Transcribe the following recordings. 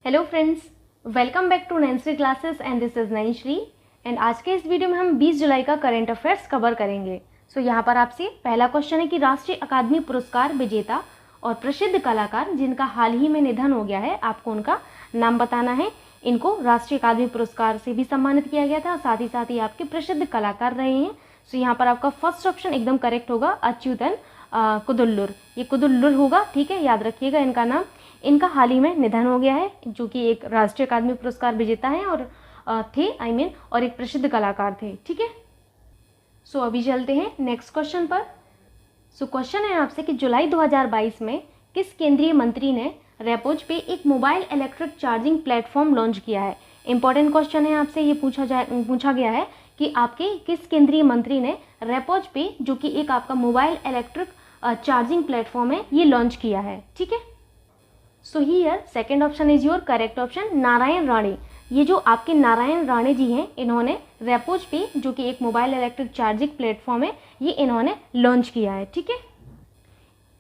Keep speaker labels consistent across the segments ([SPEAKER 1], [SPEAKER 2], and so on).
[SPEAKER 1] Hello friends, welcome back to Nancy classes and this is Nainshree. And आज के इस video में हम 20 जुलाई का करंट अफेयर्स कवर करेंगे। यहाँ पर आपसे पहला क्वेश्चन है कि राष्ट्रीय अकादमी पुरस्कार विजेता और प्रसिद्ध कलाकार जिनका हाल ही में निधन हो गया है, आपको उनका नाम बताना है। इनको राष्ट्रीय अकादमी पुरस्कार से भी सम्मानित किया गया था, साथ ही आपके प्रसिद्ध कलाकार रहे हैं। यहाँ पर आपका फर्स्ट ऑप्शन एकदम करेक्ट होगा, अच्युतन कुदुल्लुर। ये कुदुल्लुर होगा, ठीक है, याद रखिएगा इनका नाम। इनका हाल ही में निधन हो गया है, जो कि एक राष्ट्रीय अकादमी पुरस्कार विजेता हैं और और एक प्रसिद्ध कलाकार थे, ठीक है। अभी चलते हैं नेक्स्ट क्वेश्चन पर। क्वेश्चन है आपसे कि जुलाई 2022 में किस केंद्रीय मंत्री ने रेपोज पे एक mobile electric charging platform launch किया है। इंपॉर्टेंट क्वेश्चन है, आपसे ये पूछा गया है कि आपके किस केंद्रीय मंत्री ने रेपोज पे, जो कि एक आपका मोबाइल इलेक्ट्रिक चार्जिंग प्लेटफॉर्म है, ये लॉन्च किया है, ठीक है। Here second option is your correct option, Narayan Rane. ये जो आपके नारायण राणे जी हैं, इन्होंने रेपोज पे, जो कि एक मोबाइल इलेक्ट्रिक चार्जिंग प्लेटफॉर्म है, ये इन्होंने लॉन्च किया है, ठीक है।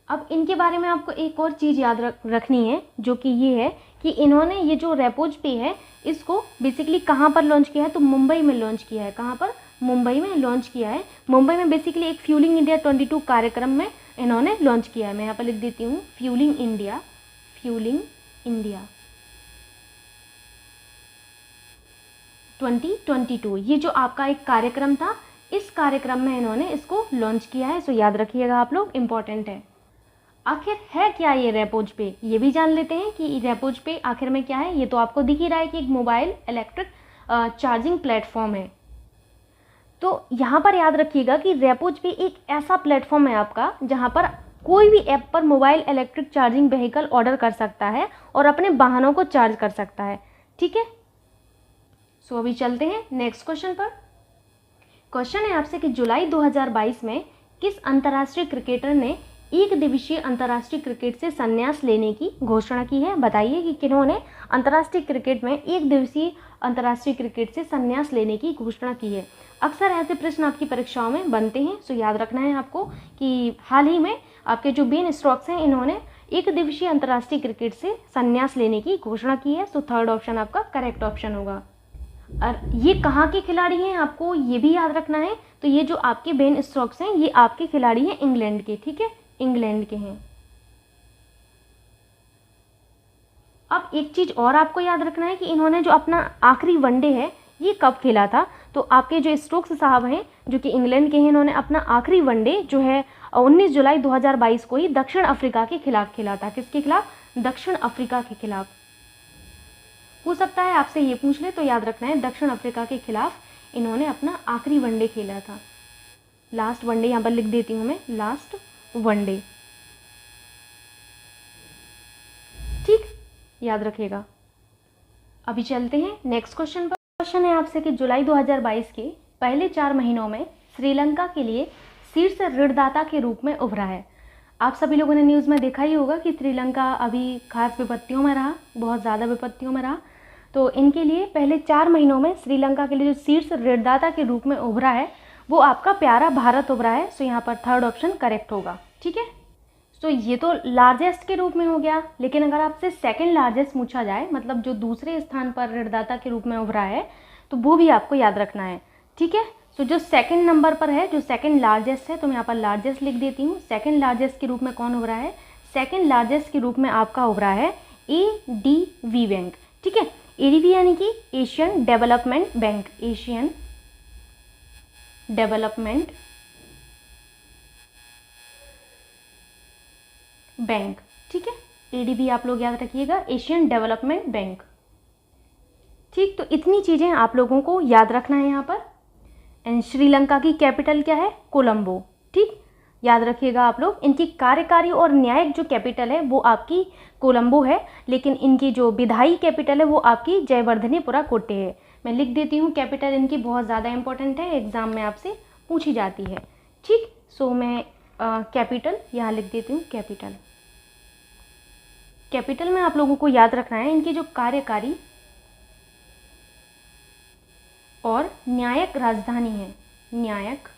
[SPEAKER 1] अब इनके बारे में आपको एक और चीज़ याद रखनी है, जो कि ये है कि इन्होंने ये जो रेपोज पे है, इसको बेसिकली कहाँ पर लॉन्च किया है, तो मुंबई में लॉन्च किया है। कहाँ पर? मुंबई में लॉन्च किया है। मुंबई में बेसिकली एक फ्यूलिंग इंडिया 22 कार्यक्रम में इन्होंने लॉन्च किया है। मैं यहाँ पर लिख देती हूँ, फ्यूलिंग इंडिया 2022। ये जो आपका एक कार्यक्रम था, इस कार्यक्रम में इन्होंने इसको लॉन्च किया है। याद रखिएगा आप लोग, इंपॉर्टेंट है। आखिर है क्या ये रेपोज पे, ये भी जान लेते हैं कि रेपोज पे आखिर में क्या है। ये तो आपको दिख ही रहा है कि एक मोबाइल इलेक्ट्रिक चार्जिंग प्लेटफॉर्म है। तो यहाँ पर याद रखिएगा कि रेपोज पे एक ऐसा प्लेटफॉर्म है आपका, जहाँ पर कोई भी ऐप पर mobile electric charging vehicle order कर सकता है और अपने वाहनों को चार्ज कर सकता है, ठीक है। अभी चलते हैं नेक्स्ट क्वेश्चन पर। क्वेश्चन है आपसे कि जुलाई 2022 में किस अंतर्राष्ट्रीय क्रिकेटर ने एक दिवसीय अंतर्राष्ट्रीय क्रिकेट से संन्यास लेने की घोषणा की है। बताइए कि किन्होंने अंतर्राष्ट्रीय क्रिकेट में एक दिवसीय अंतर्राष्ट्रीय क्रिकेट से संन्यास लेने की घोषणा की है। अक्सर ऐसे प्रश्न आपकी परीक्षाओं में बनते हैं, याद रखना है आपको कि हाल ही में आपके जो बेन स्टोक्स हैं, इन्होंने एक दिवसीय अंतर्राष्ट्रीय क्रिकेट से संन्यास लेने की घोषणा की है। थर्ड ऑप्शन आपका करेक्ट ऑप्शन होगा। और ये कहाँ के खिलाड़ी हैं, आपको ये भी याद रखना है। तो ये जो आपके बेन स्टोक्स हैं, ये आपके खिलाड़ी हैं इंग्लैंड के, ठीक है, इंग्लैंड के हैं। अब एक चीज और आपको याद रखना है कि इन्होंने जो अपना आखिरी वनडे है, ये कब खेला था। तो आपके जो स्टोक्स साहब हैं, जो कि इंग्लैंड के हैं, इन्होंने अपना आखिरी वनडे जो है 19 जुलाई 2022 को ही दक्षिण अफ्रीका के खिलाफ खेला था। किसके खिलाफ? दक्षिण अफ्रीका के खिलाफ। हो सकता है आपसे ये पूछ ले, तो याद रखना है दक्षिण अफ्रीका के खिलाफ इन्होंने अपना आखिरी वनडे खेला था। लास्ट वनडे यहाँ पर लिख देती हूँ मैं, लास्ट वनडे, ठीक, याद रखिएगा। अभी चलते हैं नेक्स्ट क्वेश्चन पर। क्वेश्चन है आपसे कि जुलाई 2022 के पहले 4 महीनों में श्रीलंका के लिए शीर्ष ऋणदाता के रूप में उभरा है। आप सभी लोगों ने न्यूज़ में देखा ही होगा कि श्रीलंका अभी खास विपत्तियों में रहा, बहुत ज़्यादा विपत्तियों में रहा। तो इनके लिए पहले 4 महीनों में श्रीलंका के लिए जो शीर्ष ऋणदाता के रूप में उभरा है, वो आपका प्यारा भारत उभरा है। यहाँ पर थर्ड ऑप्शन करेक्ट होगा, ठीक है। ये तो लार्जेस्ट के रूप में हो गया, लेकिन अगर आपसे सेकंड लार्जेस्ट पूछा जाए, मतलब जो दूसरे स्थान पर ऋणदाता के रूप में उभरा है, तो वो भी आपको याद रखना है, ठीक है। जो सेकंड नंबर पर है, जो सेकंड लार्जेस्ट है, तो मैं यहाँ पर लार्जेस्ट लिख देती हूँ। सेकंड लार्जेस्ट के रूप में कौन उभरा है? सेकंड लार्जेस्ट के रूप में आपका उभरा है ADB बैंक, ठीक है। ADB यानी कि Asian development bank, Asian development bank, ठीक है। ADB आप लोग याद रखिएगा, एशियन डेवलपमेंट बैंक, ठीक। तो इतनी चीज़ें आप लोगों को याद रखना है यहाँ पर। एंड श्रीलंका की कैपिटल क्या है? कोलंबो, ठीक, याद रखिएगा आप लोग। इनकी कार्यकारी और न्यायिक जो कैपिटल है, वो आपकी कोलंबो है, लेकिन इनकी जो विधायी कैपिटल है, वो आपकी जयवर्धनेपुरा कोट्टे है। मैं लिख देती हूँ, कैपिटल इनकी बहुत ज़्यादा इंपॉर्टेंट है, एग्जाम में आपसे पूछी जाती है, ठीक। मैं कैपिटल यहाँ लिख देती हूँ, कैपिटल। कैपिटल में आप लोगों को याद रखना है इनकी जो कार्यकारी और न्यायिक राजधानी है, न्यायिक,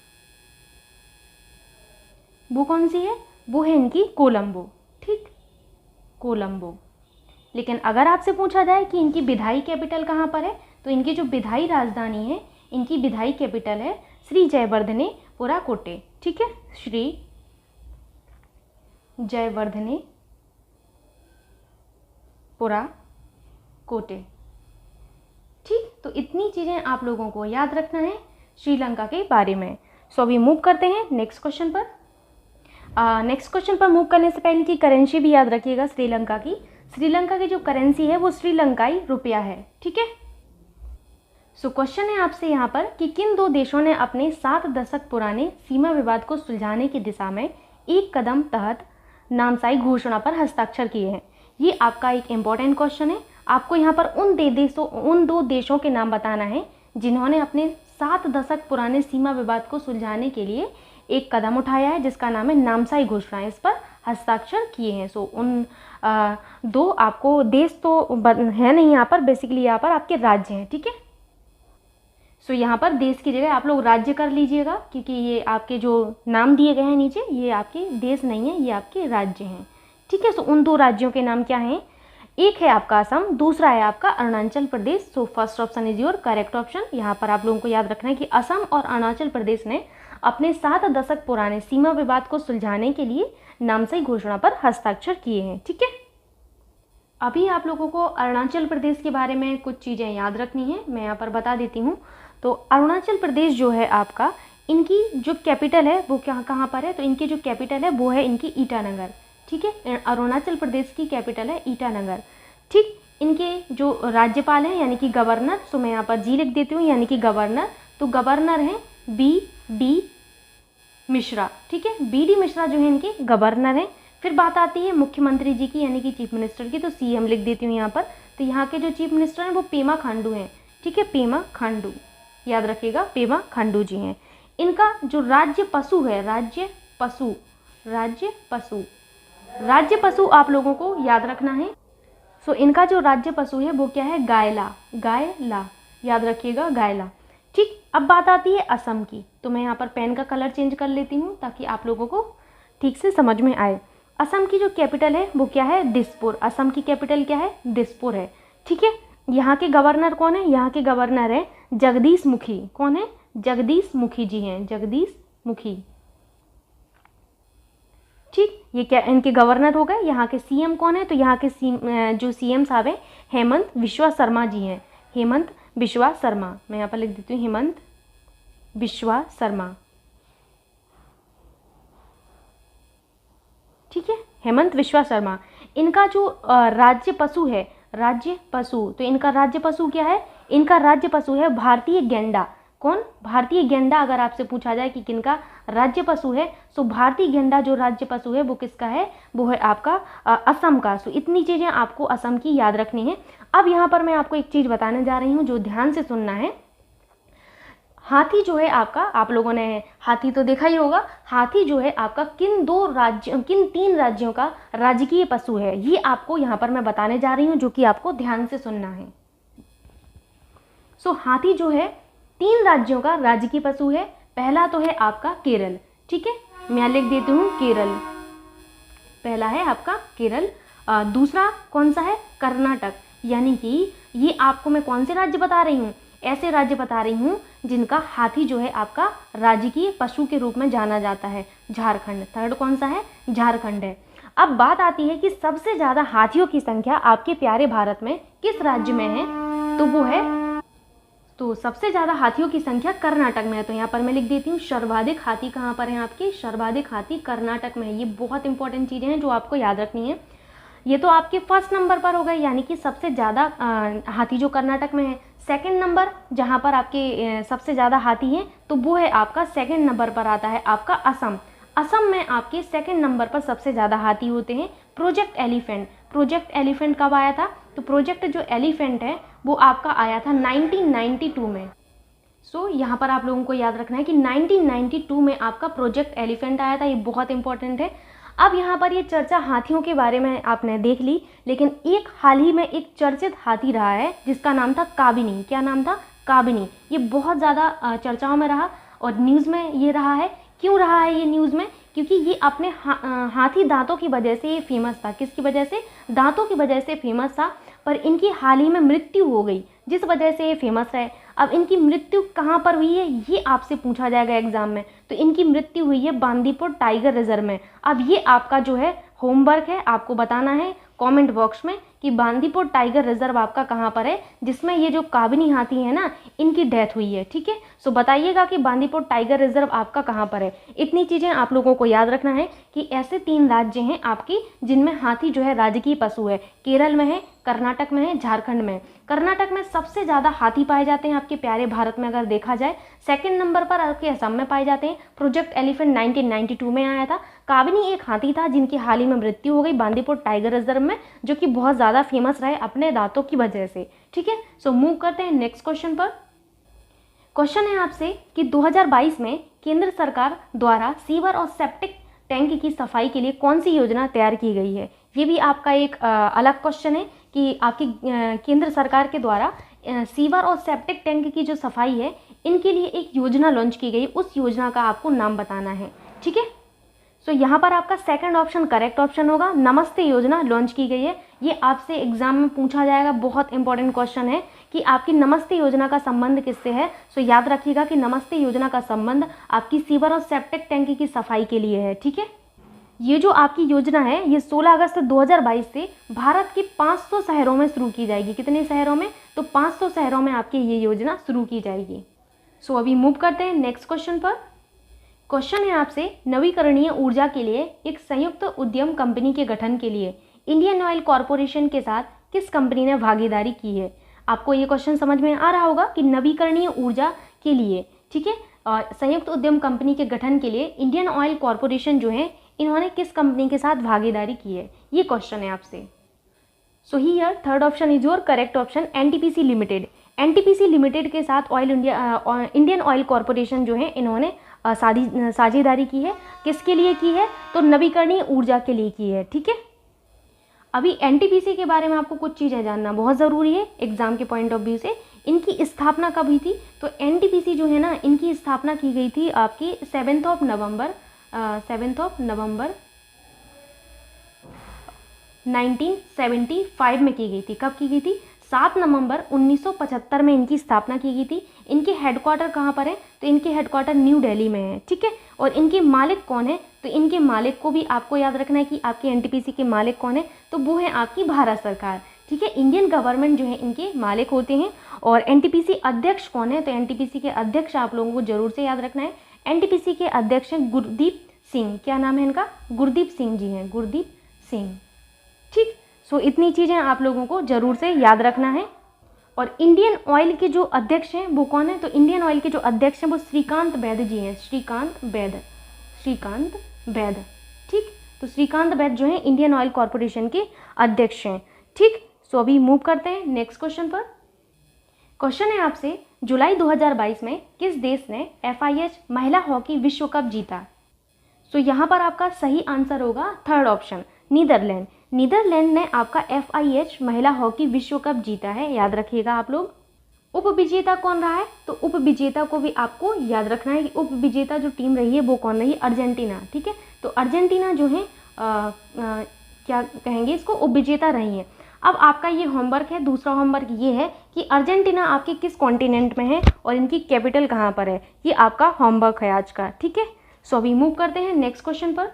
[SPEAKER 1] वो कौन सी है? वो है इनकी कोलंबो, ठीक, कोलंबो। लेकिन अगर आपसे पूछा जाए कि इनकी विधायी कैपिटल कहाँ पर है, तो इनकी जो विधायी राजधानी है, इनकी विधायी कैपिटल है श्री जयवर्धनेपुरा कोटे। ठीक है, श्री जयवर्धनेपुरा कोटे। ठीक, तो इतनी चीज़ें आप लोगों को याद रखना है श्रीलंका के बारे में। सो अभी मूव करते हैं नेक्स्ट क्वेश्चन पर। नेक्स्ट क्वेश्चन पर मूव करने से पहले की करेंसी भी याद रखिएगा श्रीलंका की। श्रीलंका की जो करेंसी है वो श्रीलंकाई रुपया है। ठीक है, सो क्वेश्चन है आपसे यहाँ पर कि किन दो देशों ने अपने 7 दशक पुराने सीमा विवाद को सुलझाने की दिशा में एक कदम तहत नामसाई घोषणा पर हस्ताक्षर किए हैं। ये आपका एक इम्पॉर्टेंट क्वेश्चन है। आपको यहाँ पर उन दो देशों के नाम बताना है जिन्होंने अपने 7 दशक पुराने सीमा विवाद को सुलझाने के लिए एक कदम उठाया है, जिसका नाम है नामसाई घोषणा। इस पर हस्ताक्षर किए हैं। सो उन दो आपको देश तो है नहीं यहाँ पर, बेसिकली यहाँ पर आपके राज्य हैं। ठीक है, सो यहाँ पर देश की जगह आप लोग राज्य कर लीजिएगा, क्योंकि ये आपके जो नाम दिए गए हैं नीचे, ये आपके देश नहीं है, ये आपके राज्य हैं। ठीक है, सो उन 2 राज्यों के नाम क्या हैं? एक है आपका असम, दूसरा है आपका Arunachal Pradesh. So first option is your correct option. यहाँ पर आप लोगों को याद रखना है कि असम और अरुणाचल प्रदेश ने अपने 7 दशक पुराने सीमा विवाद को सुलझाने के लिए नामसाई घोषणा पर हस्ताक्षर किए हैं। ठीक है, अभी आप लोगों को अरुणाचल प्रदेश के बारे में कुछ चीज़ें याद रखनी है, मैं यहाँ पर बता देती हूँ। तो अरुणाचल प्रदेश जो है आपका, इनकी जो कैपिटल है वो कहाँ पर है? तो इनकी जो कैपिटल है वो है इनकी ईटानगर। ठीक है, अरुणाचल प्रदेश की कैपिटल है ईटानगर। ठीक, इनके जो राज्यपाल हैं यानी कि गवर्नर, सो मैं यहाँ पर जी लिख देती हूँ, यानी कि गवर्नर। तो गवर्नर हैं B.D. मिश्रा। ठीक है, B.D. मिश्रा जो है इनके गवर्नर हैं। फिर बात आती है मुख्यमंत्री जी की यानी कि चीफ मिनिस्टर की, तो CM लिख देती हूँ यहाँ पर। तो यहाँ के जो चीफ मिनिस्टर हैं वो पेमा खांडू हैं। ठीक है, पेमा खांडू, याद रखिएगा, पेमा खांडू जी हैं। इनका जो राज्य पशु है, राज्य पशु आप लोगों को याद रखना है। सो इनका जो राज्य पशु है वो क्या है? गायला, याद रखिएगा, गायला। ठीक, अब बात आती है असम की। तो मैं यहाँ पर पेन का कलर चेंज कर लेती हूँ ताकि आप लोगों को ठीक से समझ में आए। असम की जो कैपिटल है वो क्या है? दिसपुर। असम की कैपिटल क्या है? दिसपुर है। ठीक है, यहाँ के गवर्नर कौन है? यहाँ के गवर्नर है जगदीश मुखी। कौन है? जगदीश मुखी जी हैं, जगदीश मुखी। ठीक, ये क्या इनके गवर्नर हो गए। यहाँ के CM कौन है? तो यहाँ के जो CM साहब हैं हेमंत बिश्वा शर्मा जी हैं, हेमंत बिश्वा शर्मा। मैं यहाँ पर लिख देती हूँ हेमंत बिश्वा शर्मा। ठीक है, हेमंत बिश्वा शर्मा। इनका जो राज्य पशु है, राज्य पशु, तो इनका राज्य पशु क्या है? इनका राज्य पशु है भारतीय गैंडा। कौन? भारतीय गैंडा। अगर आपसे पूछा जाए कि किनका राज्य पशु है, तो भारतीय गैंडा जो राज्य पशु है वो किसका है? वो है आपका असम का। सो इतनी चीज़ें आपको असम की याद रखनी है। अब यहाँ पर मैं आपको एक चीज़ बताने जा रही हूँ जो ध्यान से सुनना है। हाथी जो है आपका, आप लोगों ने हाथी तो देखा ही होगा। हाथी जो है आपका किन 3 राज्यों का राजकीय पशु है, ये आपको यहाँ पर मैं बताने जा रही हूँ, जो कि आपको ध्यान से सुनना है। सो हाथी जो है 3 राज्यों का राजकीय पशु है। पहला तो है आपका केरल। ठीक है, मैं लिख देती हूँ केरल, पहला है आपका केरल। दूसरा कौन सा है? कर्नाटक। यानी कि ये आपको मैं कौन से राज्य बता रही हूँ? ऐसे राज्य बता रही हूँ जिनका हाथी जो है आपका राजकीय पशु के रूप में जाना जाता है। झारखंड। थर्ड कौन सा है? झारखंड है। अब बात आती है कि सबसे ज़्यादा हाथियों की संख्या आपके प्यारे भारत में किस राज्य में है? तो वो है, तो सबसे ज़्यादा हाथियों की संख्या कर्नाटक में है। तो यहाँ पर मैं लिख देती हूँ सर्वाधिक हाथी कहाँ पर हैं आपके? सर्वाधिक हाथी कर्नाटक में है। ये बहुत इंपॉर्टेंट चीज़ें हैं जो आपको याद रखनी है। ये तो आपके फर्स्ट नंबर पर हो गए, यानी कि सबसे ज़्यादा हाथी जो कर्नाटक में है। सेकंड नंबर जहाँ पर आपके सबसे ज़्यादा हाथी हैं, तो वो है आपका सेकंड नंबर पर आता है आपका असम। असम में आपके सेकंड नंबर पर सबसे ज़्यादा हाथी होते हैं। प्रोजेक्ट एलिफेंट, प्रोजेक्ट एलिफेंट कब आया था? तो प्रोजेक्ट जो एलिफेंट है वो आपका आया था 1992 में। सो यहाँ पर आप लोगों को याद रखना है कि 1992 में आपका प्रोजेक्ट एलिफेंट आया था। ये बहुत इंपॉर्टेंट है। अब यहाँ पर ये चर्चा हाथियों के बारे में आपने देख ली, लेकिन एक हाल ही में एक चर्चित हाथी रहा है जिसका नाम था काबिनी। क्या नाम था? काबिनी। ये बहुत ज़्यादा चर्चाओं में रहा और न्यूज़ में ये रहा है क्यों रहा है ये न्यूज़ में? क्योंकि ये अपने हाथी दांतों की वजह से ये फेमस था। किसकी वजह से? दांतों की वजह से फेमस था। पर इनकी हाल ही में मृत्यु हो गई, जिस वजह से ये फेमस है। अब इनकी मृत्यु कहाँ पर हुई है ये आपसे पूछा जाएगा एग्जाम में। तो इनकी मृत्यु हुई है बांदीपुर टाइगर रिजर्व में। अब ये आपका जो है होमवर्क है, आपको बताना है कमेंट बॉक्स में कि बांदीपुर टाइगर रिजर्व आपका कहाँ पर है, जिसमें ये जो काबिनी हाथी है ना, इनकी डेथ हुई है। ठीक है, सो बताइएगा कि बांदीपुर टाइगर रिजर्व आपका कहाँ पर है। इतनी चीज़ें आप लोगों को याद रखना है कि ऐसे 3 राज्य हैं आपकी जिनमें हाथी जो है राजकीय पशु है। केरल में है, कर्नाटक में है, झारखंड में। कर्नाटक में सबसे ज़्यादा हाथी पाए जाते हैं आपके प्यारे भारत में अगर देखा जाए। सेकंड नंबर पर आपके असम में पाए जाते हैं। प्रोजेक्ट एलिफेंट 1992 में आया था। काबिनी एक हाथी था जिनकी हाल ही में मृत्यु हो गई बांदीपुर टाइगर रिजर्व में, जो कि बहुत ज़्यादा फेमस रहे अपने दांतों की वजह से। ठीक है, सो मूव करते हैं नेक्स्ट क्वेश्चन पर। क्वेश्चन है आपसे कि 2022 में केंद्र सरकार द्वारा सीवर और सेप्टिक टैंक की सफाई के लिए कौन सी योजना तैयार की गई है। ये भी आपका एक अलग क्वेश्चन है कि आपकी केंद्र सरकार के द्वारा सीवर और सेप्टिक टैंक की जो सफाई है इनके लिए एक योजना लॉन्च की गई। उस योजना का आपको नाम बताना है। ठीक है, सो यहाँ पर आपका सेकंड ऑप्शन करेक्ट ऑप्शन होगा। नमस्ते योजना लॉन्च की गई है। ये आपसे एग्जाम में पूछा जाएगा, बहुत इंपॉर्टेंट क्वेश्चन है कि आपकी नमस्ते योजना का संबंध किससे है। सो याद रखिएगा कि नमस्ते योजना का संबंध आपकी सीवर और सेप्टिक टैंक की सफाई के लिए है। ठीक है, ये जो आपकी योजना है ये 16 अगस्त 2022 से भारत के 500 शहरों में शुरू की जाएगी। कितने शहरों में? तो 500 शहरों में आपकी ये योजना शुरू की जाएगी। सो अभी मूव करते हैं नेक्स्ट क्वेश्चन पर। क्वेश्चन है आपसे नवीकरणीय ऊर्जा के लिए एक संयुक्त उद्यम कंपनी के गठन के लिए इंडियन ऑयल कॉरपोरेशन के साथ किस कंपनी ने भागीदारी की है। आपको ये क्वेश्चन समझ में आ रहा होगा कि नवीकरणीय ऊर्जा के लिए, ठीक है, संयुक्त उद्यम कंपनी के गठन के लिए इंडियन ऑयल कॉरपोरेशन जो है इन्होंने किस कंपनी के साथ भागीदारी की है, ये क्वेश्चन है आपसे। So here third option is your correct option, NTPC limited. NTPC limited के साथ इंडियन ऑयल कॉरपोरेशन जो है इन्होंने साझेदारी की है। किसके लिए की है? तो नवीकरणीय ऊर्जा के लिए की है। ठीक है, अभी एनटीपीसी के बारे में आपको कुछ चीज़ें जानना बहुत ज़रूरी है एग्जाम के पॉइंट ऑफ व्यू से। इनकी स्थापना कब हुई थी? तो एनटीपीसी जो है ना, इनकी स्थापना की गई थी आपकी 7 नवंबर 1975 में की गई थी। कब की गई थी? 7 नवंबर 1975 में इनकी स्थापना की गई थी। इनके हेडक्वार्टर कहाँ पर है? तो इनके हेडक्वार्टर न्यू दिल्ली में है। ठीक है, और इनके मालिक कौन है? तो इनके मालिक को भी आपको याद रखना है कि आपके एनटीपीसी के मालिक कौन है। तो वो है आपकी भारत सरकार। ठीक है, इंडियन गवर्नमेंट जो है इनके मालिक होते हैं। और एनटीपीसी अध्यक्ष कौन है? तो एनटीपीसी के अध्यक्ष आप लोगों को जरूर से याद रखना है। एनटीपीसी के अध्यक्ष हैं गुरदीप सिंह। क्या नाम है इनका? गुरदीप सिंह जी हैं, गुरदीप सिंह। ठीक, सो इतनी चीज़ें आप लोगों को जरूर से याद रखना है। और इंडियन ऑयल के जो अध्यक्ष हैं वो कौन है? तो इंडियन ऑयल के जो अध्यक्ष हैं वो श्रीकांत वैद जी हैं। श्रीकांत वैद। ठीक, तो श्रीकांत वैद जो है इंडियन ऑयल कॉरपोरेशन के अध्यक्ष हैं। ठीक, सो अभी मूव करते हैं नेक्स्ट क्वेश्चन पर। क्वेश्चन है आपसे जुलाई 2022 में किस देश ने FIH महिला हॉकी विश्व कप जीता? सो यहाँ पर आपका सही आंसर होगा थर्ड ऑप्शन, नीदरलैंड। नीदरलैंड ने आपका FIH महिला हॉकी विश्व कप जीता है, याद रखिएगा आप लोग। उपविजेता कौन रहा है? तो उपविजेता को भी आपको याद रखना है कि उपविजेता जो टीम रही है वो कौन रही है? अर्जेंटीना। ठीक है, तो अर्जेंटीना जो है क्या कहेंगे इसको, उपविजेता रही है। अब आपका ये होमवर्क है, दूसरा होमवर्क ये है कि अर्जेंटीना आपके किस कॉन्टिनेंट में है और इनकी कैपिटल कहाँ पर है, ये आपका होमवर्क है आज का। ठीक है, सो अभी मूव करते हैं नेक्स्ट क्वेश्चन पर।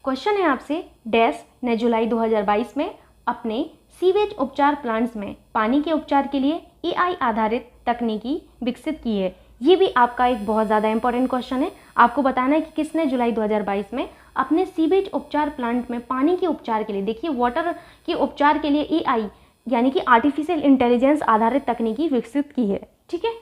[SPEAKER 1] क्वेश्चन है आपसे डैश ने जुलाई 2022 में अपने सीवेज उपचार प्लांट्स में पानी के उपचार के लिए AI आधारित तकनीकी विकसित की है। ये भी आपका एक बहुत ज़्यादा इंपॉर्टेंट क्वेश्चन है। आपको बताना है कि किसने जुलाई 2022 में अपने सीवेज उपचार प्लांट में पानी के उपचार के लिए, देखिए वाटर के उपचार के लिए AI यानी कि आर्टिफिशियल इंटेलिजेंस आधारित तकनीकी विकसित की है। ठीक है,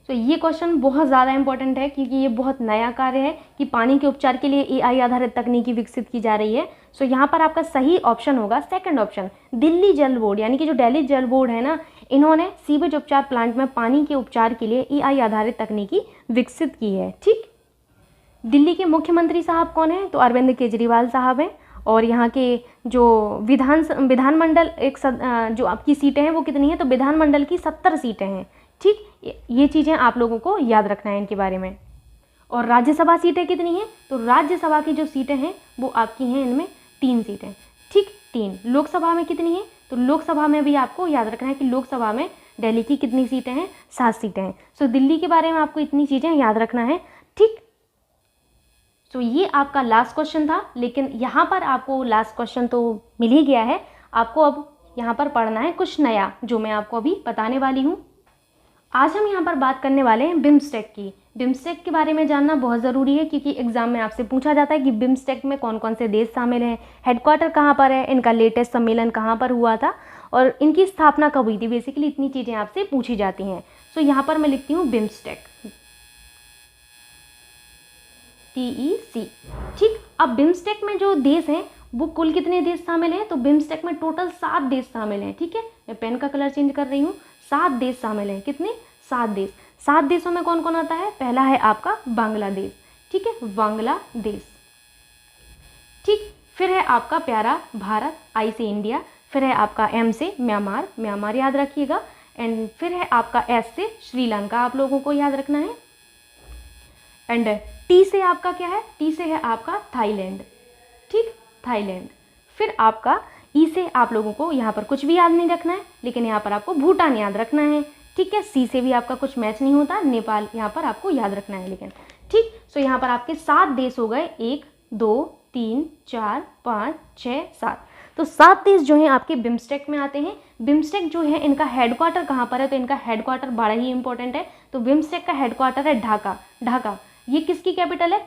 [SPEAKER 1] तो ये क्वेश्चन बहुत ज़्यादा इंपॉर्टेंट है क्योंकि ये बहुत नया कार्य है कि पानी के उपचार के लिए AI आधारित तकनीकी विकसित की जा रही है। सो यहाँ पर आपका सही ऑप्शन होगा सेकंड ऑप्शन, दिल्ली जल बोर्ड, यानी कि जो दिल्ली जल बोर्ड है ना, इन्होंने सीवेज उपचार प्लांट में पानी के उपचार के लिए AI आधारित तकनीकी विकसित की है। ठीक, दिल्ली के मुख्यमंत्री साहब कौन है? तो अरविंद केजरीवाल साहब हैं। और यहाँ के जो विधानमंडल जो आपकी सीटें हैं वो कितनी हैं? तो विधानमंडल की 70 सीटें हैं। ठीक, ये चीज़ें आप लोगों को याद रखना है इनके बारे में। और राज्यसभा सीटें कितनी हैं, तो राज्यसभा की जो सीटें हैं वो आपकी हैं इनमें 3 सीटें, ठीक 3। लोकसभा में कितनी है, तो लोकसभा में भी आपको याद रखना है कि लोकसभा में दिल्ली की कितनी सीटें हैं, 7 सीटें हैं। सो दिल्ली के बारे में आपको इतनी चीज़ें याद रखना है, ठीक। सो ये आपका लास्ट क्वेश्चन था, लेकिन यहाँ पर आपको लास्ट क्वेश्चन तो मिल ही गया है, आपको अब यहाँ पर पढ़ना है कुछ नया जो मैं आपको अभी बताने वाली हूँ। आज हम यहाँ पर बात करने वाले हैं बिम्स्टेक की। बिम्स्टेक के बारे में जानना बहुत ज़रूरी है, क्योंकि एग्जाम में आपसे पूछा जाता है कि बिम्स्टेक में कौन कौन से देश शामिल हैं, हेडक्वार्टर कहाँ पर है, इनका लेटेस्ट सम्मेलन कहाँ पर हुआ था और इनकी स्थापना कब हुई थी। बेसिकली इतनी चीज़ें आपसे पूछी जाती हैं। सो यहाँ पर मैं लिखती हूँ बिम्स्टेक, TEC, ठीक। अब बिम्स्टेक में जो देश हैं वो कुल कितने देश शामिल हैं, तो बिम्स्टेक में टोटल 7 देश शामिल हैं, ठीक है। मैं पेन का कलर चेंज कर रही हूँ। 7 देश शामिल हैं, कितने, 7 देश। 7 देशों में कौन कौन आता है, पहला है आपका बांग्लादेश, ठीक है, बांग्लादेश, ठीक। फिर है आपका प्यारा भारत, I से इंडिया। फिर है आपका M से म्यांमार, म्यांमार याद रखिएगा। एंड फिर है आपका S से श्रीलंका, आप लोगों को याद रखना है। एंड T से आपका क्या है, T से है आपका थाईलैंड, ठीक, थाईलैंड। फिर आपका E से आप लोगों को यहाँ पर कुछ भी याद नहीं रखना है, लेकिन यहाँ पर आपको भूटान याद रखना है, ठीक है। C से भी आपका कुछ मैच नहीं होता, नेपाल यहाँ पर आपको याद रखना है, लेकिन ठीक। सो यहाँ पर आपके 7 देश हो गए, 1 2 3 4 5 6 7। तो 7 देश जो हैं आपके बिम्स्टेक में आते हैं। बिम्स्टेक जो है इनका हेडक्वार्टर कहाँ पर है, तो इनका हेडक्वार्टर बड़ा ही इंपॉर्टेंट है। तो बिम्स्टेक का हेडक्वार्टर है ढाका, ढाका। ये किसकी कैपिटल है,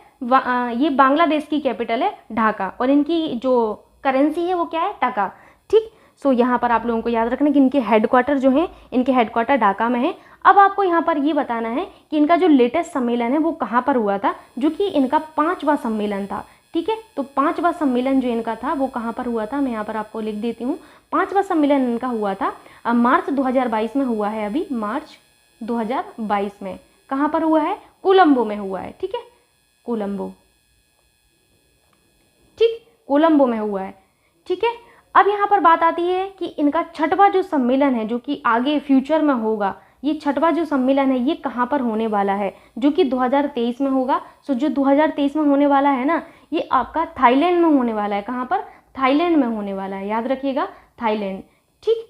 [SPEAKER 1] ये बांग्लादेश की कैपिटल है ढाका, और इनकी जो करेंसी है वो क्या है, टका, ठीक। सो यहाँ पर आप लोगों को याद रखना कि इनके हेडक्वार्टर जो हैं, इनके हेडक्वार्टर ढाका में है। अब आपको यहाँ पर ये बताना है कि इनका जो लेटेस्ट सम्मेलन है वो कहाँ पर हुआ था, जो कि इनका 5वां सम्मेलन था, ठीक है। तो 5वां सम्मेलन जो इनका था वो कहाँ पर हुआ था, मैं यहाँ पर आपको लिख देती हूँ। 5वां सम्मेलन इनका हुआ था मार्च 2022 में हुआ है, अभी मार्च 2022 में। कहाँ पर हुआ है, कोलंबो में हुआ है, ठीक है, कोलंबो, ठीक, कोलंबो में हुआ है, ठीक है। अब यहाँ पर बात आती है कि इनका 6वां जो सम्मेलन है, जो कि आगे फ्यूचर में होगा, ये 6वां जो सम्मेलन है ये कहाँ पर होने वाला है, जो कि 2023 में होगा। सो जो 2023 में होने वाला है ना, ये आपका थाईलैंड में होने वाला है। कहाँ पर, थाईलैंड में होने वाला है, याद रखिएगा, थाईलैंड, ठीक।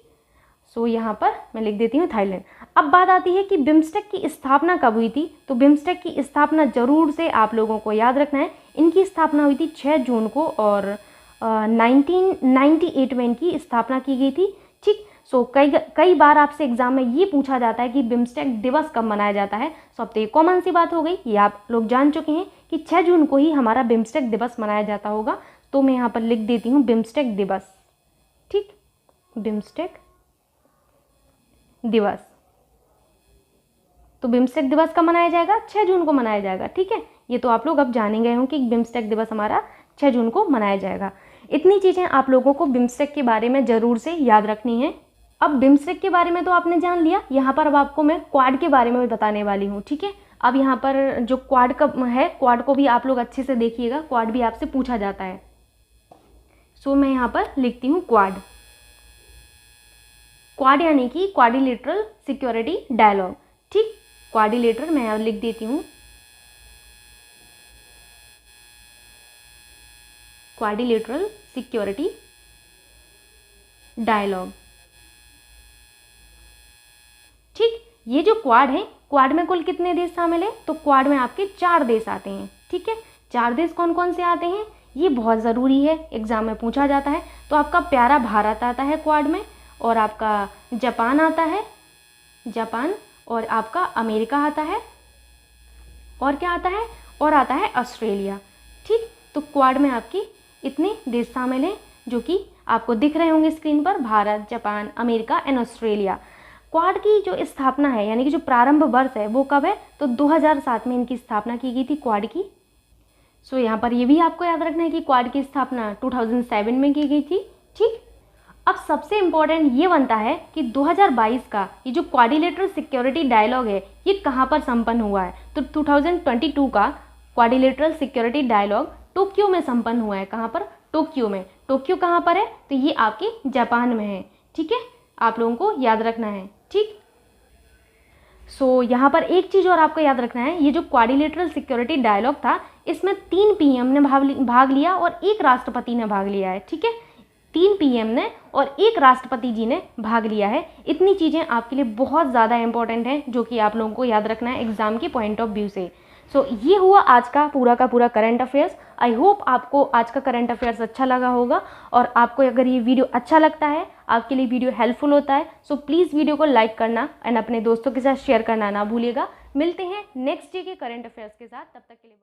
[SPEAKER 1] सो यहाँ पर मैं लिख देती हूँ थाईलैंड। अब बात आती है कि बिम्स्टेक की स्थापना कब हुई थी, तो बिम्स्टेक की स्थापना जरूर से आप लोगों को याद रखना है। इनकी स्थापना हुई थी 6 जून को, और 1998 में इनकी स्थापना की गई थी, ठीक। सो कई बार आपसे एग्जाम में ये पूछा जाता है कि बिम्स्टेक दिवस कब मनाया जाता है। सो अब तो ये कॉमन सी बात हो गई, ये आप लोग जान चुके हैं कि 6 जून को ही हमारा बिम्स्टेक दिवस मनाया जाता होगा। तो मैं यहाँ पर लिख देती हूँ बिम्स्टेक दिवस, ठीक, बिम्स्टेक दिवस। तो बिम्स्टेक दिवस कब मनाया जाएगा, 6 जून को मनाया जाएगा, ठीक है। ये तो आप लोग अब जान गए हो कि बिम्स्टेक दिवस हमारा 6 जून को मनाया जाएगा। इतनी चीज़ें आप लोगों को बिम्स्टेक के बारे में ज़रूर से याद रखनी है। अब बिम्स्टेक के बारे में तो आपने जान लिया, यहाँ पर अब आपको मैं क्वाड के बारे में बताने वाली हूँ, ठीक है। अब यहाँ पर जो क्वाड का है, क्वाड को भी आप लोग अच्छे से देखिएगा, क्वाड भी आपसे पूछा जाता है। सो मैं यहाँ पर लिखती हूँ क्वाड, क्वाड यानी कि क्वाड्रिलेटरल सिक्योरिटी डायलॉग, ठीक। क्वाड्रिलेटरल मैं यहाँ लिख देती हूँ, क्वाड्रिलेटरल सिक्योरिटी डायलॉग, ठीक। ये जो क्वाड है, क्वाड में कुल कितने देश शामिल हैं, तो क्वाड में आपके 4 देश आते हैं, ठीक है। 4 देश कौन कौन से आते हैं, ये बहुत ज़रूरी है, एग्जाम में पूछा जाता है। तो आपका प्यारा भारत आता है क्वाड में, और आपका जापान आता है, जापान, और आपका अमेरिका आता है, और क्या आता है, और आता है ऑस्ट्रेलिया, ठीक। तो क्वाड में आपकी इतने देश शामिल हैं, जो कि आपको दिख रहे होंगे स्क्रीन पर, Bharat, Japan, America and Australia. Quad की जो स्थापना है, यानी कि जो प्रारंभ वर्ष है वो कब है, तो 2007 में इनकी स्थापना की गई थी क्वाड की। सो यहाँ पर ये भी आपको याद रखना है कि क्वाड की स्थापना 2007 में की गई थी, ठीक। अब सबसे इम्पोर्टेंट ये बनता है कि 2022 का ये जो क्वाड्रिलेटरल सिक्योरिटी डायलॉग है ये कहाँ पर संपन्न हुआ है, तो 2022 का क्वाड्रिलेटरल सिक्योरिटी डायलॉग टोक्यो में संपन्न हुआ है। कहाँ पर, टोक्यो में। टोक्यो कहाँ पर है, तो ये आपके जापान में है, ठीक है, आप लोगों को याद रखना है, ठीक। सो यहाँ पर एक चीज़ और आपको याद रखना है, ये जो क्वाड्रिलेटरल सिक्योरिटी डायलॉग था इसमें 3 पीएम ने भाग लिया और 1 राष्ट्रपति ने भाग लिया है, ठीक है। 3 पीएम ने और 1 राष्ट्रपति जी ने भाग लिया है। इतनी चीज़ें आपके लिए बहुत ज़्यादा इंपॉर्टेंट हैं जो कि आप लोगों को याद रखना है एग्जाम के पॉइंट ऑफ व्यू से। सो ये हुआ आज का पूरा करंट अफेयर्स। आई होप आपको आज का करंट अफेयर्स अच्छा लगा होगा, और आपको अगर ये वीडियो अच्छा लगता है, आपके लिए वीडियो हेल्पफुल होता है, सो प्लीज़ वीडियो को लाइक करना एंड अपने दोस्तों के साथ शेयर करना ना भूलिएगा। मिलते हैं नेक्स्ट डे के करंट अफेयर्स के साथ, तब तक के लिए।